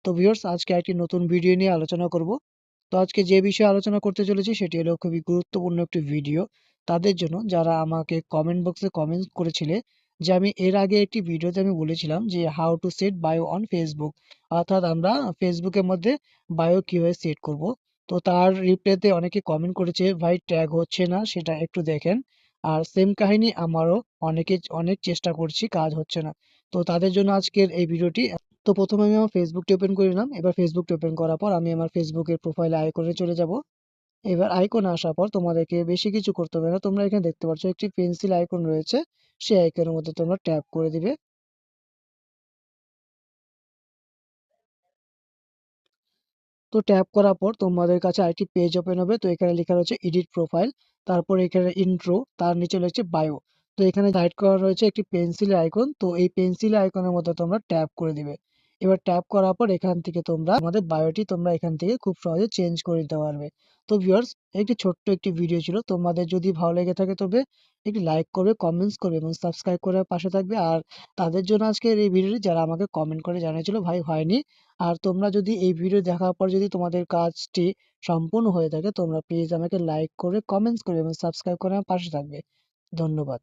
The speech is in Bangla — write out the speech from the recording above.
তো ভিউয়ার্স আজকে একটি নতুন ভিডিও নিয়ে আলোচনা করব। তো আজকে যে বিষয়ে আলোচনা করতে চলেছি সেটি হলো খুবই গুরুত্বপূর্ণ একটি ভিডিও। তাদের জন্য যারা আমাকে কমেন্ট বক্সে কমেন্ট করেছিলে যে আমি এর আগে একটি ভিডিওতে আমি বলেছিলাম যে how to set bio on Facebook. অর্থাৎ আমরা ফেসবুকের মধ্যে বায়ো কিভাবে সেট করব। তো তার রিপ্লাইতে অনেকে কমেন্ট করেছে ভাই ট্যাগ হচ্ছে না সেটা একটু দেখেন। আর সেম কাহিনী আমারও অনেক চেষ্টা করছি কাজ হচ্ছে না। তো তাদের জন্য আজকের এই ভিডিওটি। তো প্রথমে আমি আমার ফেসবুকটি ওপেন করে নিলাম। এবার ফেসবুকটি ওপেন করার পর আমি আমার ফেসবুকের প্রোফাইলে আইকনে চলে যাব। এবার আইকনে আসার পর তোমাদেরকে বেশি কিছু করতে হবে না। তোমরা এখানে দেখতে পাচ্ছ একটি পেন্সিল আইকন রয়েছে। সেই আইকনের মধ্যে তোমরা ট্যাপ করে দিবে। তো ট্যাপ করার পর তোমাদের কাছে আরেকটি পেজ ওপেন হবে। তো এখানে লেখা রয়েছে এডিট প্রোফাইল। তারপর এখানে ইন্ট্রো, তার নিচে রয়েছে বায়ো। তো এখানে হাইড করা রয়েছে একটি পেন্সিলের আইকন। তো এই পেন্সিলের আইকনের মধ্যে তোমরা ট্যাপ করে দিবে। এবার ট্যাপ করার পর এখান থেকে তোমরা তোমাদের বায়োটি তোমরা এখান থেকে খুব সহজে চেঞ্জ করে দিতে পারবে। তো ভিউয়ার্স একটি ছোট্ট একটি ভিডিও ছিল। তোমাদের যদি ভালো লেগে থাকে তবে একটি লাইক করবে, কমেন্টস করবে এবং সাবস্ক্রাইব করে পাশে থাকবে। আর তাদের জন্য আজকের এই ভিডিওটি যারা আমাকে কমেন্ট করে জানিয়েছিল ভাই হয়নি। আর তোমরা যদি এই ভিডিও দেখার পর যদি তোমাদের কাজটি সম্পূর্ণ হয়ে থাকে তোমরা প্লিজ আমাকে লাইক করে কমেন্টস করে এবং সাবস্ক্রাইব করে আমার পাশে থাকবে। ধন্যবাদ।